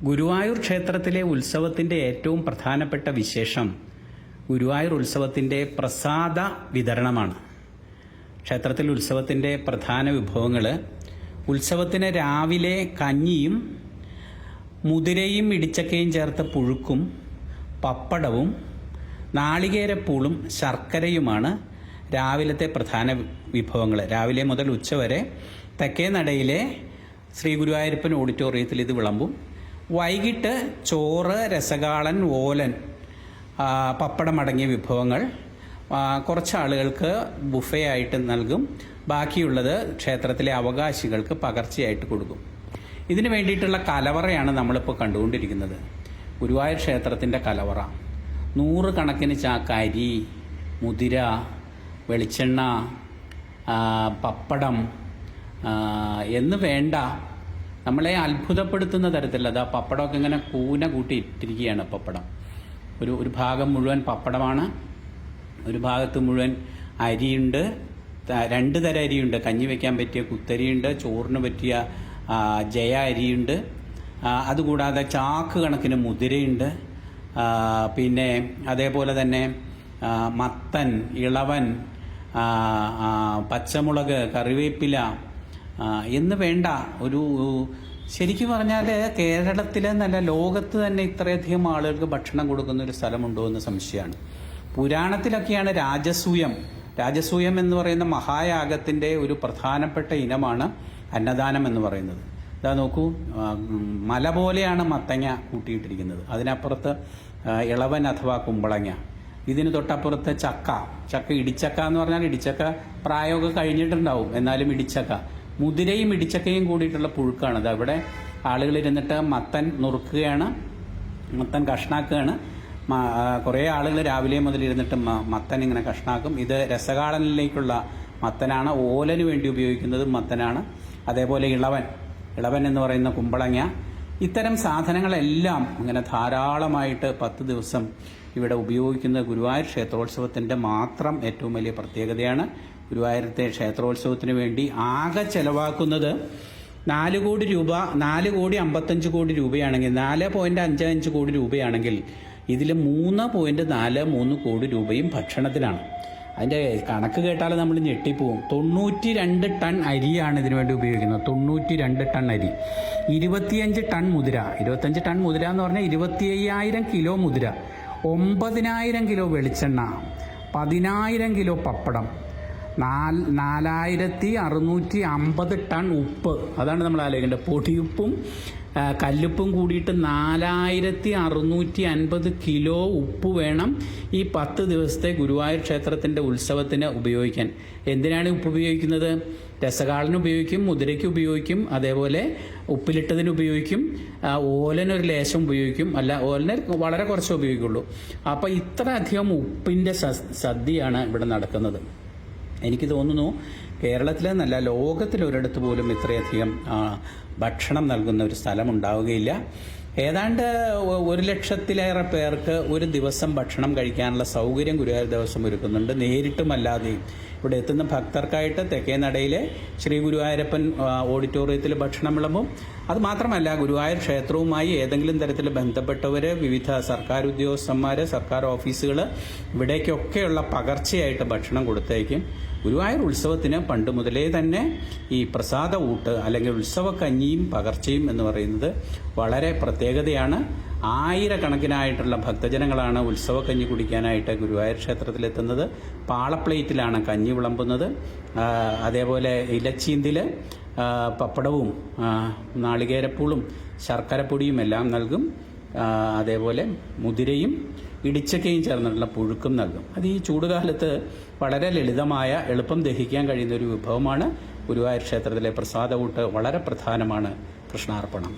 ഗുരുവായൂർ ക്ഷേത്രത്തിലെ ഉത്സവത്തിൻ്റെ ഏറ്റവും പ്രധാനപ്പെട്ട വിശേഷം ഗുരുവായൂർ ഉത്സവത്തിൻ്റെ പ്രസാദ വിതരണമാണ്. ക്ഷേത്രത്തിൽ ഉത്സവത്തിൻ്റെ പ്രധാന വിഭവങ്ങൾ ഉത്സവത്തിന് രാവിലെ കഞ്ഞിയും മുതിരയും ഇടിച്ചക്കയും ചേർത്ത പുഴുക്കും പപ്പടവും നാളികേരപ്പൂളും ശർക്കരയുമാണ് രാവിലത്തെ പ്രധാന വിഭവങ്ങൾ. രാവിലെ മുതൽ ഉച്ചവരെ തെക്കേ നടയിലെ ശ്രീ ഗുരുവായൂരപ്പൻ ഓഡിറ്റോറിയത്തിൽ ഇത് വിളമ്പും. വൈകിട്ട് ചോറ്, രസകാളൻ, ഓലൻ, പപ്പടം അടങ്ങിയ വിഭവങ്ങൾ കുറച്ച് ആളുകൾക്ക് ബുഫേ ആയിട്ട് നൽകും. ബാക്കിയുള്ളത് ക്ഷേത്രത്തിലെ അവകാശികൾക്ക് പകർച്ചയായിട്ട് കൊടുക്കും. ഇതിനു വേണ്ടിയിട്ടുള്ള കലവറയാണ് നമ്മളിപ്പോൾ കണ്ടുകൊണ്ടിരിക്കുന്നത്. ഗുരുവായൂർ ക്ഷേത്രത്തിൻ്റെ കലവറ 100 കണക്കിന് ചാക്ക് അരി, മുതിര, വെളിച്ചെണ്ണ, പപ്പടം എന്ന് വേണ്ട നമ്മളെ അത്ഭുതപ്പെടുത്തുന്ന തരത്തിലത്. ആ പപ്പടമൊക്കെ ഇങ്ങനെ കൂന കൂട്ടി ഇട്ടിരിക്കുകയാണ്. പപ്പടം ഒരു ഭാഗം മുഴുവൻ പപ്പടമാണ്, ഒരു ഭാഗത്ത് മുഴുവൻ അരിയുണ്ട്. 2 തരം അരിയുണ്ട്. കഞ്ഞി വയ്ക്കാൻ പറ്റിയ കുത്തരിയുണ്ട്, ചോറിന് പറ്റിയ ജയ അരിയുണ്ട്. അതുകൂടാതെ ചാക്ക് കണക്കിന് മുതിരയുണ്ട്. പിന്നെ അതേപോലെ തന്നെ മത്തൻ, ഇളവൻ, പച്ചമുളക്, കറിവേപ്പില എന്ന് വേണ്ട ഒരു ശരിക്കും പറഞ്ഞാൽ കേരളത്തിലെ നല്ല ലോകത്ത് തന്നെ ഇത്രയധികം ആളുകൾക്ക് ഭക്ഷണം കൊടുക്കുന്ന ഒരു സ്ഥലമുണ്ടോ എന്ന് സംശയമാണ്. പുരാണത്തിലൊക്കെയാണ് രാജസൂയം എന്ന് പറയുന്ന മഹായാഗത്തിൻ്റെ ഒരു പ്രധാനപ്പെട്ട ഇനമാണ് അന്നദാനം എന്ന് പറയുന്നത്. ഇതാ നോക്കൂ, മല പോലെയാണ് മത്തങ്ങ കൂട്ടിയിട്ടിരിക്കുന്നത്. അതിനപ്പുറത്ത് ഇളവൻ അഥവാ കുമ്പളങ്ങ, ഇതിന് തൊട്ടപ്പുറത്ത് ചക്ക ഇടിച്ചക്ക എന്ന് പറഞ്ഞാൽ ഇടിച്ചക്ക പ്രായമൊക്കെ കഴിഞ്ഞിട്ടുണ്ടാവും, എന്നാലും ഇടിച്ചക്ക, മുതിരയും ഇടിച്ചക്കയും കൂടിയിട്ടുള്ള പുഴുക്കാണ്. അത് അവിടെ ആളുകൾ ഇരുന്നിട്ട് മത്തൻ നുറുക്കുകയാണ്, മത്തൻ കഷ്ണാക്കുകയാണ്. കുറേ ആളുകൾ രാവിലെ മുതൽ ഇരുന്നിട്ട് മത്തൻ ഇങ്ങനെ കഷ്ണാക്കും. ഇത് രസകാളനിലേക്കുള്ള മത്തനാണ്. ഓലന് വേണ്ടി ഉപയോഗിക്കുന്നത് മത്തനാണ്. അതേപോലെ ഇളവൻ എന്ന് പറയുന്ന കുമ്പളങ്ങ, ഇത്തരം സാധനങ്ങളെല്ലാം ഇങ്ങനെ ധാരാളമായിട്ട് 10 ദിവസം ഇവിടെ ഉപയോഗിക്കുന്ന ഗുരുവായൂർ ക്ഷേത്രോത്സവത്തിൻ്റെ മാത്രം ഏറ്റവും വലിയ പ്രത്യേകതയാണ്. ഗുരുവായൂരത്തെ ക്ഷേത്രോത്സവത്തിന് വേണ്ടി ആകെ ചെലവാക്കുന്നത് 4 കോടി രൂപ, 4,55 കോടി രൂപയാണെങ്കിൽ, 4.55 കോടി രൂപയാണെങ്കിൽ ഇതിൽ 3.43 കോടി രൂപയും ഭക്ഷണത്തിനാണ്. അതിൻ്റെ കണക്ക് കേട്ടാൽ നമ്മൾ ഞെട്ടിപ്പോവും. 92 ടൺ അരിയാണ് ഇതിനു വേണ്ടി ഉപയോഗിക്കുന്നത്. 92 ടൺ അരി, 25 ടൺ മുതിര. 25 ടൺ മുതിര എന്ന് പറഞ്ഞാൽ 25,000 കിലോ മുതിര, 9,000 കിലോ വെളിച്ചെണ്ണ, 10,000 കിലോ പപ്പടം, 4,650 ടൺ ഉപ്പ്. അതാണ് നമ്മൾ ആലോചിക്കേണ്ടത്. പൊടിയുപ്പും കല്ലുപ്പും കൂടിയിട്ട് 4,650 കിലോ ഉപ്പ് വേണം ഈ 10 ദിവസത്തെ ഗുരുവായൂർ ക്ഷേത്രത്തിൻ്റെ ഉത്സവത്തിന് ഉപയോഗിക്കാൻ. എന്തിനാണ് ഉപ്പ് ഉപയോഗിക്കുന്നത്? രസകാളന് ഉപയോഗിക്കും, മുതിരയ്ക്ക് ഉപയോഗിക്കും, അതേപോലെ ഉപ്പിലിട്ടതിന് ഉപയോഗിക്കും, ഓലനൊരു ലേശം ഉപയോഗിക്കും. ഓലന് വളരെ കുറച്ചേ ഉപയോഗിക്കുള്ളൂ. അപ്പോൾ ഇത്ര അധികം ഉപ്പിൻ്റെ സദ്യയാണ് ഇവിടെ നടക്കുന്നത്. എനിക്ക് തോന്നുന്നു കേരളത്തിലെ നല്ല ലോകത്തിലൊരിടത്ത് പോലും ഇത്രയധികം ഭക്ഷണം നൽകുന്ന ഒരു സ്ഥലം ഉണ്ടാവുകയില്ല. ഏതാണ്ട് 1,00,000-ലേറെ പേർക്ക് ഒരു ദിവസം ഭക്ഷണം കഴിക്കാനുള്ള സൗകര്യം ഗുരുവായൂർ ദേവസ്വം ഒരുക്കുന്നുണ്ട്, നേരിട്ടും അല്ലാതെയും. ഇവിടെ എത്തുന്ന ഭക്തർക്കായിട്ട് തെക്കേ നടയിലെ ശ്രീ ഗുരുവായൂരപ്പൻ ഓഡിറ്റോറിയത്തിൽ ഭക്ഷണം വിളമ്പും. അതുമാത്രമല്ല, ഗുരുവായൂർ ക്ഷേത്രവുമായി ഏതെങ്കിലും തരത്തിൽ ബന്ധപ്പെട്ടവർ, വിവിധ സർക്കാർ ഉദ്യോഗസ്ഥന്മാർ, സർക്കാർ ഓഫീസുകൾ, ഇവിടേക്കൊക്കെയുള്ള പകർച്ചയായിട്ട് ഭക്ഷണം കൊടുത്തയക്കും. ഗുരുവായൂർ ഉത്സവത്തിന് പണ്ട് മുതലേ തന്നെ ഈ പ്രസാദ ഊട്ട് അല്ലെങ്കിൽ ഉത്സവക്കഞ്ഞിയും പകർച്ചയും എന്ന് പറയുന്നത് വളരെ പ്രത്യേകതയാണ്. ആയിരക്കണക്കിനായിട്ടുള്ള ഭക്തജനങ്ങളാണ് ഉത്സവക്കഞ്ഞി കുടിക്കാനായിട്ട് ഗുരുവായൂർ ക്ഷേത്രത്തിലെത്തുന്നത്. പാളപ്ലേറ്റിലാണ് കഞ്ഞി വിളമ്പുന്നത്. അതേപോലെ ഇലച്ചീന്തിൽ പപ്പടവും നാളികേരപ്പൂളും ശർക്കരപ്പൊടിയും എല്ലാം നൽകും. അതേപോലെ മുതിരയും ഇടിച്ചക്കയും ചേർന്നിട്ടുള്ള പുഴുക്കും നൽകും. അത് ഈ ചൂടുകാലത്ത് വളരെ ലളിതമായ, എളുപ്പം ദഹിക്കാൻ കഴിയുന്ന ഒരു വിഭവമാണ്. ഗുരുവായൂർ ക്ഷേത്രത്തിലെ പ്രസാദ ഊട്ട് വളരെ പ്രധാനമാണ്. കൃഷ്ണാർപ്പണം.